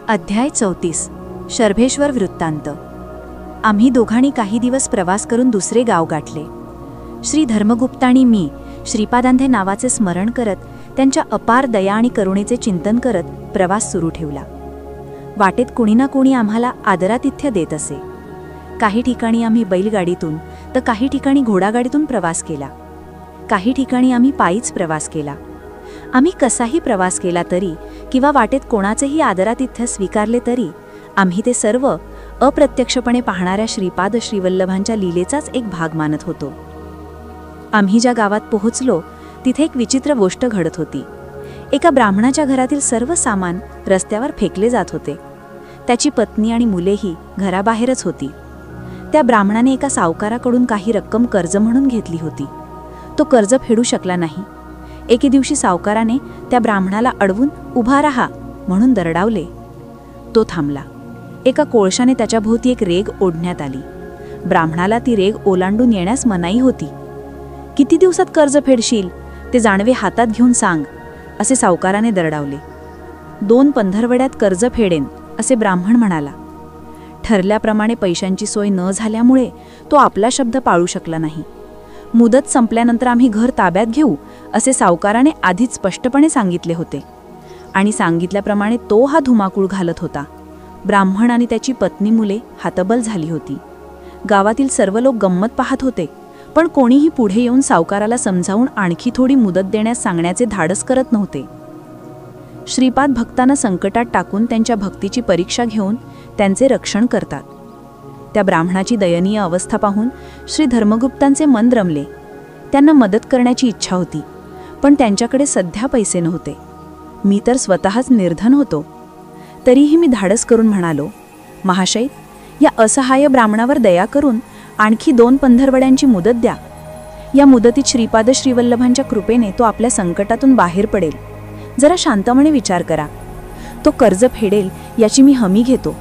अध्याय 34 शर्भेश्वर वृत्तांत। आम्ही दोघांनी काही दिवस प्रवास करून दुसरे गाव गाठले। श्री धर्मगुप्तांनी मी श्रीपादांधे नावाचे स्मरण करत त्यांच्या अपार दया आणि करुणेचे चिंतन करत प्रवास सुरू ठेवला। वाटेत कोणी ना कोणी आम्हाला आदरातिथ्य देत असे। काही ठिकाणी आम्ही बैलगाडीतून तर काही ठिकाणी घोडागाडीतून प्रवास केला। काही ठिकाणी आम्ही पायीच प्रवास केला। आम्ही कसाही प्रवास केला तरी किंवा वाटेत कोणाचेही आदरातिथ्य स्वीकारले तरी आम्ही ते सर्व अप्रत्यक्षपणे पाहणाऱ्या श्रीपाद श्रीवल्लभांच्या लीलेचाच एक भाग मानत होतो। आम्ही ज्या गावात पोहोचलो तिथे एक विचित्र गोष्ट घडत होती। एका ब्राह्मणाच्या घरातील सर्व सामान रस्त्यावर फेकले जात होते। त्याची पत्नी आणि मुलेही घराबाहेरच होती। त्या ब्राह्मणाने एका सावकाराकडून काही रक्कम कर्ज म्हणून घेतली होती। तो कर्ज फेडू शकला नाही। एके दिवशी सावकाराने त्या ब्राह्मणाला अडवून उभा राहा म्हणून दरडावले। तो थांबला। एका कोळशाने त्याच्या भोवती एक रेघ ओढण्यात आली। ब्राह्मणाला ती रेघ ओलांडून येण्यास मनाई होती। किती दिवसात कर्ज फेडशील ते जाणवे हातात घेऊन सांग, असे सावकाराने दरडावले। 2 पंधरवड्यात कर्ज फेडेन, असे ब्राह्मण म्हणाला। ठरल्याप्रमाणे पैशांची सोय न झाल्यामुळे तो आपला शब्द पाळू शकला नाही। मुदत संपल्यानंतर आम्ही घर ताब्यात घेऊ असे सावकाराने आधीच स्पष्टपणे सांगितले होते आणि सांगितल्याप्रमाणे तो हा धुमाकूळ घालत होता। ब्राह्मण आणि त्याची पत्नी मुले हतबल झाली होती। गावातील सर्व लोक गंमत पाहत होते, पण कोणीही पुढे येऊन सावकाराला समजावून आणखी थोडी मुदत देण्यास सांगण्याचे धाडस करत नव्हते। श्रीपाद भक्तांना संकटात टाकून त्यांच्या भक्तीची परीक्षा घेऊन त्यांचे रक्षण करतात। त्या ब्राह्मणाची दयनीय अवस्था पाहून श्री धर्मगुप्तांचे मन रमले। त्यांना मदत करण्याची इच्छा होती, पण त्यांच्याकडे सध्या पैसे नव्हते। मी तर स्वतःच निर्धन होतो। तरीही मी धाडस करून म्हणालो, महाशय, या असहाय्य ब्राह्मणावर दया करून आणखी 2 पंधरवड्यांची मुदत द्या। या मुदतीत श्रीपाद श्रीवल्लभांच्या कृपेने तो आपल्या संकटातून बाहेर पडेल। जरा शांतपणे विचार करा। तो कर्ज फेडेल याची मी हमी घेतो।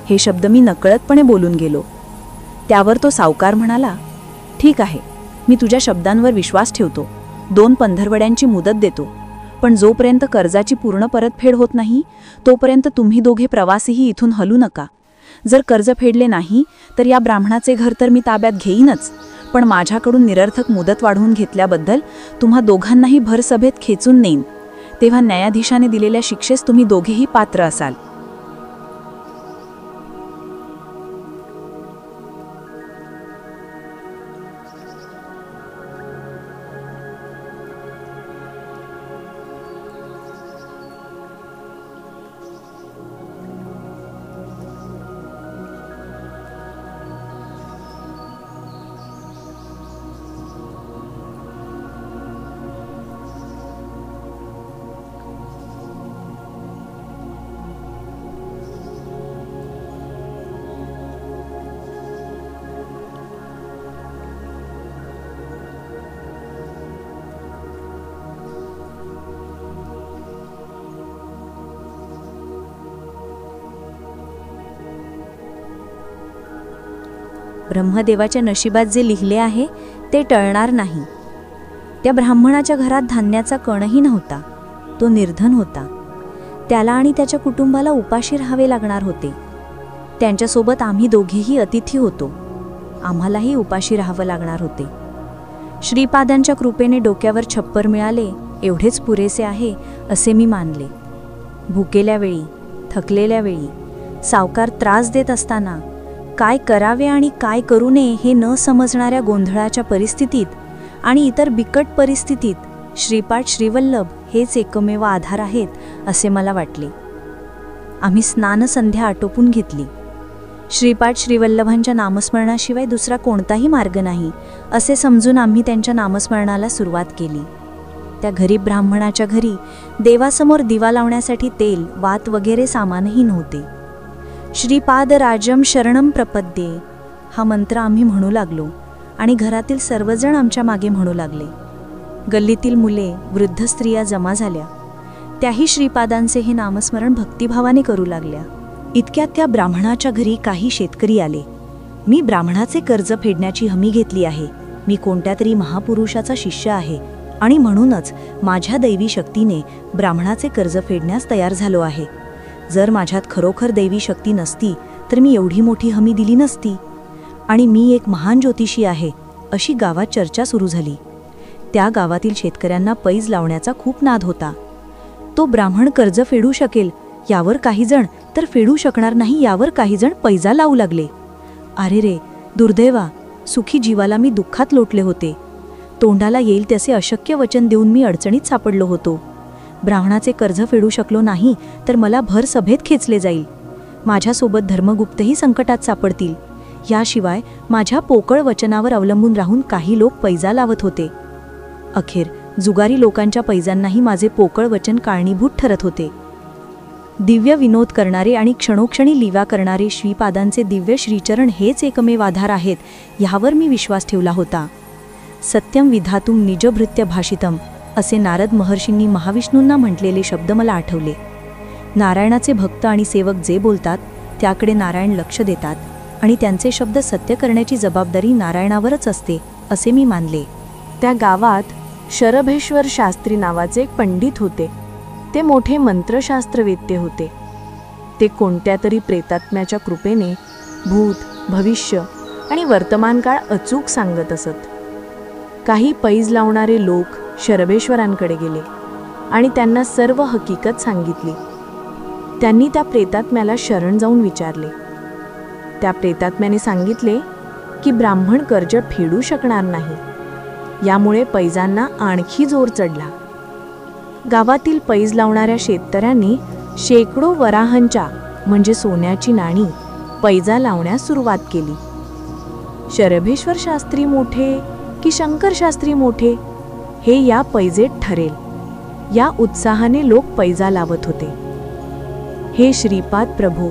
हे शब्द मी नकळतपणे बोलून गेलो। त्यावर तो सावकार म्हणाला, ठीक आहे, मी तुझ्या शब्दांवर विश्वास ठेवतो। 2 पंधरवड्यांची मुदत देतो, पण जोपर्यंत कर्जाची पूर्ण परतफेड होत नाही तोपर्यंत तुम्ही दोघे प्रवासीही इथून हलू नका। जर कर्ज फेडले नाही तर या ब्राह्मणाचे घर तर मी ताब्यात घेईनच, पण माझ्याकडून निरर्थक मुदत वाढवून घेतल्याबद्दल तुम्हा दोघांनाही भरसभेत खेचून नेईन। तेव्हा न्यायाधीशाने दिलेल्या शिक्षेस तुम्ही दोघेही पात्र असाल। ब्रह्मदेवाच्या नशिबात जे लिहिले आहे ते टळणार नाही। त्या ब्राह्मणाच्या घरात धान्याचा कणही नव्हता। तो निर्धन होता। त्याला आणि त्याच्या कुटुंबाला उपाशी राहावे लागणार होते। त्यांच्यासोबत आम्ही दोघेही अतिथी होतो। आम्हालाही उपाशी राहावं लागणार होते। श्रीपादांच्या कृपेने डोक्यावर छप्पर मिळाले एवढेच पुरेसे आहे असे मी मानले। भुकेल्या वेळी, थकलेल्या वेळी, सावकार त्रास देत असताना, काय करावे आणि काय करू नये हे न समजणाऱ्या गोंधळाच्या परिस्थितीत आणि इतर बिकट परिस्थितीत श्रीपाद श्रीवल्लभ हेच एकमेव आधार आहेत असे मला वाटले। आम्ही स्नानसंध्या आटोपून घेतली। श्रीपाद श्रीवल्लभांच्या नामस्मरणाशिवाय दुसरा कोणताही मार्ग नाही असे समजून आम्ही त्यांच्या नामस्मरणाला सुरुवात केली। त्या गरीब ब्राह्मणाच्या घरी देवासमोर दिवा लावण्यासाठी तेल, वात वगैरे सामानही नव्हते। श्रीपाद राजम शरणम प्रपद्ये हा मंत्र आम्ही म्हणू लागलो आणि घरातील सर्वजण आमच्या मागे म्हणू लागले। गल्लीतील मुले, वृद्ध स्त्रिया जमा झाल्या। त्याही श्रीपादांचे हे नामस्मरण भक्तिभावाने करू लागल्या। इतक्यात त्या ब्राह्मणाच्या घरी काही शेतकरी आले। मी ब्राह्मणाचे कर्ज फेडण्याची हमी घेतली आहे। मी कोणत्या तरी महापुरुषाचा शिष्य आहे आणि म्हणूनच माझ्या दैवी शक्तीने ब्राह्मणाचे कर्ज फेडण्यास तयार झालो आहे। जर माझ्यात खरोखर दैवी शक्ती नसती तर मी एवढी मोठी हमी दिली नसती. आणि मी एक महान ज्योतिषी आहे अशी गावात चर्चा सुरू झाली. त्या गावातील शेतकऱ्यांना पैज लावण्याचा खूप नाद होता. तो ब्राह्मण कर्ज फेडू शकेल यावर काही जण, तर फेडू शकणार नाही यावर काही जण पैजा लावू लागले. अरे रे, दुर्दैवा, सुखी जीवाला मी दुःखात लोटले होते. तोंडाला येईल त्याचे अशक्य वचन देऊन मी अडचणीत सापडलो होतो. ब्राह्मणाचे कर्ज फेडू शकलो नाही तर मला भर सभेत खेचले जाईल. माझ्यासोबत धर्मगुप्तही संकटात सापडतील. याशिवाय माझ्या पोकळ वचनावर अवलंबून राहून काही लोक पैजा लावत होते. अखेर जुगारी लोकांच्या पैजांनाही माझे पोकळ वचन कारणीभूत ठरत होते. दिव्य विनोद करणारे आणि क्षणोक्षणी लीला करणारे श्रीपादांचे दिव्य श्रीचरण हेच एकमेव आधार आहेत, ह्यावर मी विश्वास ठेवला होता. सत्यम विधातुम निजभृत्य भाषितम असे नारद महर्षींनी महाविष्णूंना म्हटलेले शब्द मला आठवले. नारायणाचे भक्त आणि सेवक जे बोलतात त्याकडे नारायण लक्ष देतात आणि त्यांचे शब्द सत्य करण्याची जबाबदारी नारायणावरच असते असे मी मानले. त्या गावात शरभेश्वर शास्त्री नावाचे एक पंडित होते. ते मोठे मंत्रशास्त्रवेत्ते होते. ते कोणत्या तरी प्रेतात्म्याच्या कृपेने भूत, भविष्य आणि वर्तमान काळ अचूक सांगत असत. काही पैज लावणारे लोक शरभेश्वरांकडे गेले आणि त्यांना सर्व हकीकत सांगितली. त्यांनी त्या प्रेतात्म्याला शरण जाऊन विचारले. त्या प्रेतात्म्याने सांगितले की ब्राह्मण कर्ज फेडू शकणार नाही. यामुळे पैजांना आणखी जोर चढला. गावातील पैज लावणाऱ्या शेतकऱ्यांनी शेकडो वराहांच्या म्हणजे सोन्याची नाणी पैजा लावण्यास सुरुवात केली. शरभेश्वर शास्त्री मोठे की शंकर शास्त्री मोठे हे या पैजेत ठरेल, या उत्साहाने लोक पैजा लावत होते. हे श्रीपाद प्रभो,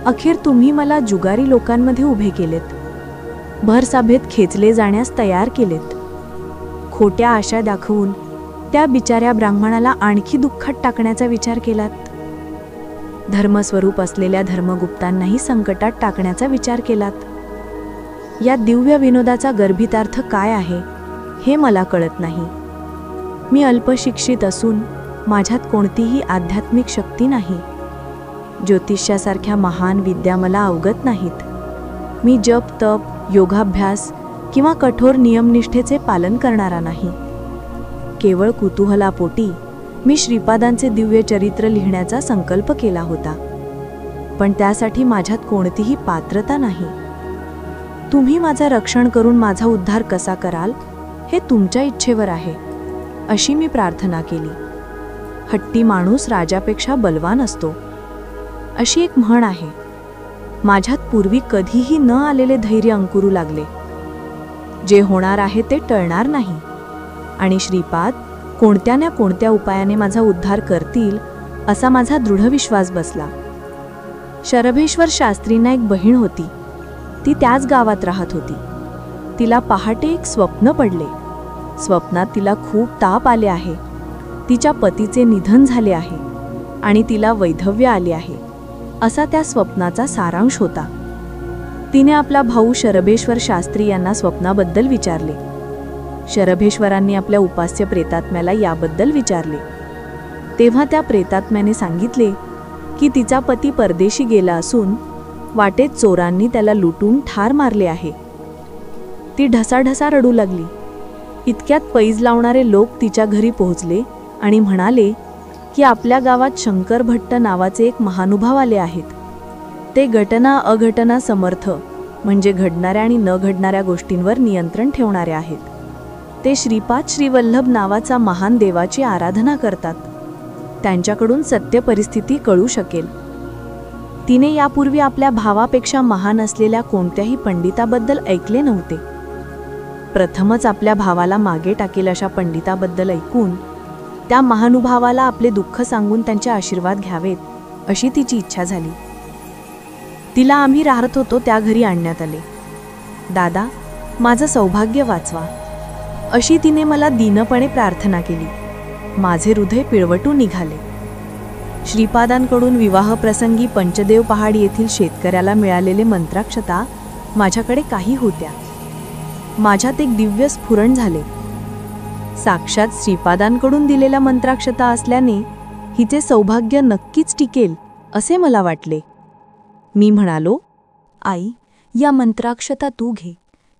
अखेर तुम्ही मला जुगारी लोकांमध्ये उभे केलेत. भरसभेत खेचले जाण्यास तयार केलेत. खोट्या आशा दाखवून त्या बिचाऱ्या ब्राह्मणाला आणखी दुःखात टाकण्याचा विचार केलात. धर्मस्वरूप असलेल्या धर्मगुप्तांनाही संकटात टाकण्याचा विचार केलात. या दिव्य विनोदाचा गर्भितार्थ काय आहे हे मला कळत नाही. मी अल्पशिक्षित असून माझ्यात कोणतीही आध्यात्मिक शक्ती नाही. ज्योतिष्यासारख्या महान विद्या मला अवगत नाहीत. मी जप, तप, योगाभ्यास किंवा कठोर नियमनिष्ठेचे पालन करणारा नाही. केवळ कुतूहलापोटी मी श्रीपादांचे दिव्य चरित्र लिहिण्याचा संकल्प केला होता, पण त्यासाठी माझ्यात कोणतीही पात्रता नाही. तुम्ही माझा रक्षण करून माझा उद्धार कसा कराल हे तुमच्या इच्छेवर आहे, अशी मी प्रार्थना केली. हट्टी माणूस राजापेक्षा बलवान असतो, अशी एक म्हण आहे. माझ्यात पूर्वी कधीही न आलेले धैर्य अंकुरू लागले. जे होणार आहे ते टळणार नाही आणि श्रीपाद कोणत्या ना कोणत्या उपायाने माझा उद्धार करतील असा माझा दृढ विश्वास बसला. शरभेश्वर शास्त्रींना एक बहीण होती. ती त्याच गावात राहत होती. तिला पहाटे एक स्वप्न पडले. स्वप्नात तिला खूप ताप आले आहे. तिच्या पतीचे निधन झाले आहे आणि तिला वैधव्य आले आहे, असा त्या स्वप्नाचा सारांश होता. तिने आपला भाऊ शरभेश्वर शास्त्री यांना स्वप्नाबद्दल विचारले. शरभेश्वरांनी आपल्या उपास्य प्रेतात्म्याला याबद्दल विचारले. तेव्हा त्या प्रेतात्म्याने सांगितले की तिचा पती परदेशी गेला असून वाटेत चोरांनी त्याला लुटून ठार मारले आहे. ती ढसाढसा रडू लागली. इतक्यात पैज लावणारे लोक तिच्या घरी पोहोचले आणि म्हणाले की आपल्या गावात शंकर भट्ट नावाचे एक महानुभाव आले आहेत. ते घटना अघटना समर्थ म्हणजे घडणाऱ्या आणि न घडणाऱ्या गोष्टींवर नियंत्रण ठेवणारे आहेत. ते श्रीपाद श्रीवल्लभ नावाचा महान देवाची आराधना करतात. त्यांच्याकडून सत्य परिस्थिती कळू शकेल. तिने यापूर्वी आपल्या भावापेक्षा महान असलेल्या कोणत्याही पंडिताबद्दल ऐकले नव्हते. प्रथमच आपल्या भावाला मागे टाकेल अशा पंडिताबद्दल ऐकून त्या महानुभावाला आपले दुःख सांगून त्यांचे आशीर्वाद घ्यावेत अशी तिची इच्छा झाली. तिला आम्ही राहत होतो त्या घरी आणण्यात आले. दादा, माझं सौभाग्य वाचवा, अशी तिने मला दीनपणे प्रार्थना केली. माझे हृदय पिळवटून निघाले. श्रीपादांकडून विवाहप्रसंगी पंचदेव पहाड येथील शेतकऱ्याला मिळालेले मंत्राक्षता माझ्याकडे काही होत्या. माझ्यात एक दिव्य स्फुरण झाले. साक्षात श्रीपादांकडून दिलेल्या मंत्राक्षता असल्याने हिचे सौभाग्य नक्कीच टिकेल असे मला वाटले. मी म्हणालो, आई, या मंत्राक्षता तू घे.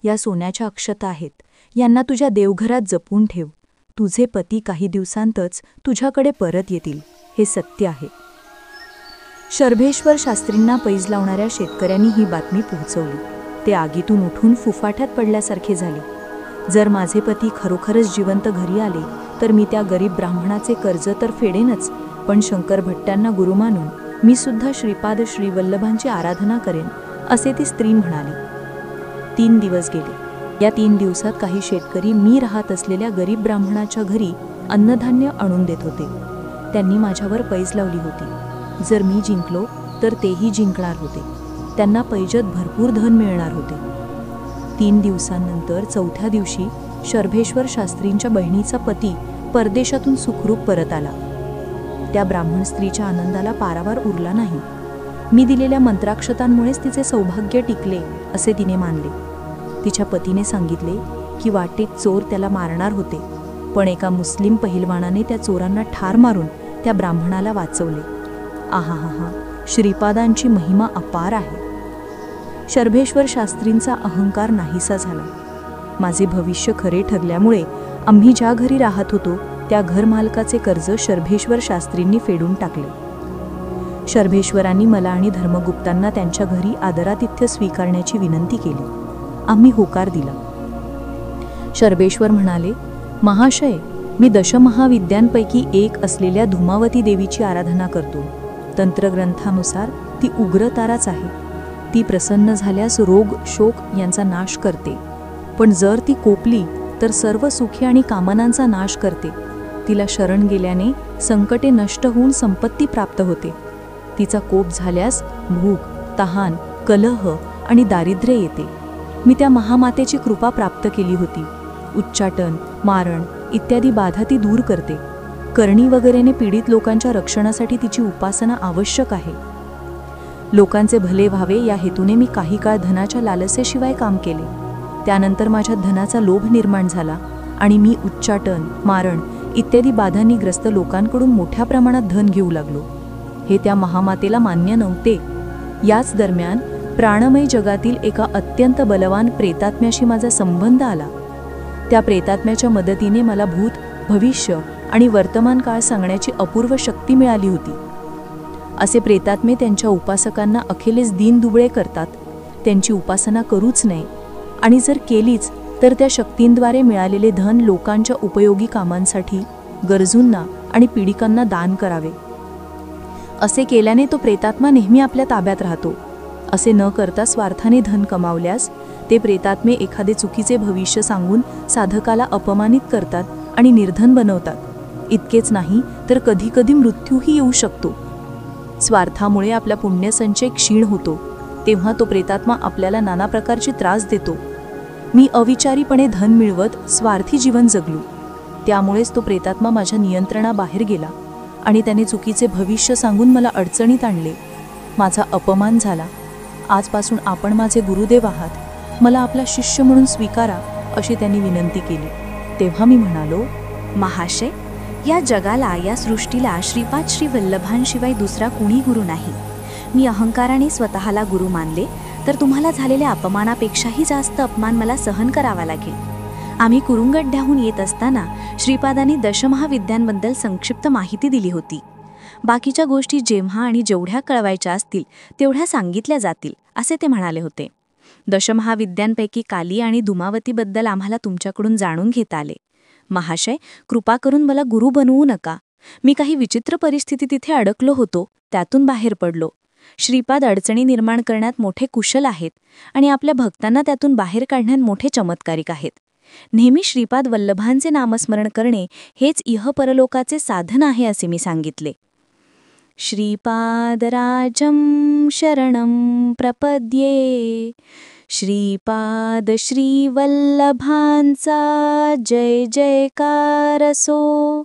या सोन्याच्या अक्षता आहेत. यांना तुझ्या देवघरात जपून ठेव. तुझे पती काही दिवसांतच तुझ्याकडे परत येतील. हे सत्य आहे. शर्भेश्वर शास्त्रींना पैज लावणाऱ्या शेतकऱ्यांनी ही बातमी पोहोचवली. ते आगीतून उठून फुफाट्यात पडल्यासारखे झाले. जर माझे पती खरोखरच जिवंत घरी आले तर मी त्या गरीब ब्राह्मणाचे कर्ज तर फेडेनच, पण शंकर भट्ट्यांना गुरु मानून मी सुद्धा श्रीपाद श्रीवल्लभांची आराधना करेन, असे ती स्त्री म्हणाली. 3 दिवस गेले. या 3 दिवसात काही शेतकरी मी राहत असलेल्या गरीब ब्राह्मणाच्या घरी अन्नधान्य आणून देत होते. त्यांनी माझ्यावर पैज लावली होती. जर मी जिंकलो तर तेही जिंकणार होते. त्यांना पैजत भरपूर धन मिळणार होते. 3 दिवसांनंतर 4थ्या दिवशी शर्भेश्वर शास्त्रींच्या बहिणीचा पती परदेशातून सुखरूप परत आला. त्या ब्राह्मण स्त्रीच्या आनंदाला पारावार उरला नाही. मी दिलेल्या मंत्राक्षतांमुळेच तिचे सौभाग्य टिकले असे तिने मानले. तिच्या पतीने सांगितले की वाटेत चोर त्याला मारणार होते, पण एका मुस्लिम पहिलवानाने त्या चोरांना ठार मारून त्या ब्राह्मणाला वाचवले. आहाहा, श्रीपादांची महिमा अपार आहे. शर्भेश्वर शास्त्रींचा अहंकार नाहीसा झाला. माझे भविष्य खरे ठरल्यामुळे आम्ही ज्या घरी राहत होतो त्या घरमालकाचे कर्ज शर्भेश्वर शास्त्रींनी फेडून टाकले. शर्भेश्वरांनी मला आणि धर्मगुप्तांना त्यांच्या घरी आदरातिथ्य स्वीकारण्याची विनंती केली. आम्ही होकार दिला. शर्भेश्वर म्हणाले, महाशय, मी दशमहाविद्यांपैकी एक असलेल्या धुमावती देवीची आराधना करतो. तंत्रग्रंथानुसार ती उग्र ताराच आहे. ती प्रसन्न झाल्यास रोग शोक यांचा नाश करते, पण जर ती कोपली तर सर्व सुखे आणि कामनांचा नाश करते. तिला शरण गेल्याने संकटे नष्ट होऊन संपत्ती प्राप्त होते. तिचा कोप झाल्यास भूक, तहान, कलह आणि दारिद्र्य येते. मी त्या महामातेची कृपा प्राप्त केली होती. उच्चाटन, मारण इत्यादी बाधा ती दूर करते. करणी वगैरेने पीडित लोकांच्या रक्षणासाठी तिची उपासना आवश्यक आहे. लोकांचे भले व्हावे या हेतूने मी काही काळ धनाच्या लालसेशिवाय काम केले. त्यानंतर माझ्यात धनाचा लोभ निर्माण झाला आणि मी उच्चाटन, मारण इत्यादी बाधांनी ग्रस्त लोकांकडून मोठ्या प्रमाणात धन घेऊ लागलो. हे त्या महामातेला मान्य नव्हते. याच दरम्यान प्राणमय जगातील एका अत्यंत बलवान प्रेतात्म्याशी माझा संबंध आला. त्या प्रेतात्म्याच्या मदतीने मला भूत, भविष्य आणि वर्तमान काळ सांगण्याची अपूर्व शक्ती मिळाली होती. असे प्रेतात्मे त्यांच्या उपासकांना अखेलेस दीनदुबळे करतात. त्यांची उपासना करूच नये, आणि जर केलीच तर त्या शक्तींद्वारे मिळालेले धन लोकांच्या उपयोगी कामांसाठी, गरजूंना आणि पीडिकांना दान करावे. असे केल्याने तो प्रेतात्मा नेहमी आपल्या ताब्यात राहतो. असे न करता स्वार्थाने धन कमावल्यास ते प्रेतात्मे एखादे चुकीचे भविष्य सांगून साधकाला अपमानित करतात आणि निर्धन बनवतात. इतकेच नाही तर कधीकधी मृत्यूही येऊ शकतो. स्वार्थामुळे आपला पुण्यसंचय क्षीण होतो. तेव्हा तो प्रेतात्मा आपल्याला नाना प्रकारचे त्रास देतो. मी अविचारीपणे धन मिळवत स्वार्थी जीवन जगलो. त्यामुळेच तो प्रेतात्मा माझ्या नियंत्रणाबाहेर गेला आणि त्याने चुकीचे भविष्य सांगून मला अडचणीत आणले. माझा अपमान झाला. आजपासून आपण माझे गुरुदेव आहात. मला आपला शिष्य म्हणून स्वीकारा, अशी त्यांनी विनंती केली. तेव्हा मी म्हणालो, महाशय, या जगाला, या सृष्टीला श्रीपाद श्रीवल्लभांशिवाय दुसरा कुणी गुरु नाही. मी अहंकाराने स्वतःला गुरु मानले तर तुम्हाला झालेल्या अपमानापेक्षाही जास्त अपमान मला सहन करावा लागेल. आम्ही कुरुंगड्ड्याहून येत असताना श्रीपादांनी दशमहाविद्यांबद्दल संक्षिप्त माहिती दिली होती. बाकीच्या गोष्टी जेव्हा आणि जेवढ्या कळवायच्या असतील तेवढ्या सांगितल्या जातील, असे ते म्हणाले होते. दशमहाविद्यांपैकी काली आणि धुमावतीबद्दल आम्हाला तुमच्याकडून जाणून घेता आले. महाशय, कृपा करून मला गुरु बनवू नका. मी काही विचित्र परिस्थिती तिथे अडकलो होतो, त्यातून बाहेर पडलो. श्रीपाद अडचणी निर्माण करण्यात मोठे कुशल आहेत आणि आपल्या भक्तांना त्यातून बाहेर काढण्यात मोठे चमत्कारिक आहेत. नेहमी श्रीपाद वल्लभांचे नामस्मरण करणे हेच इहपरलोकाचे साधन आहे, असे मी सांगितले. श्रीपादराजं शरणं प्रपद्ये. श्रीपाद श्रीवल्लभांचा जय जयकार असो.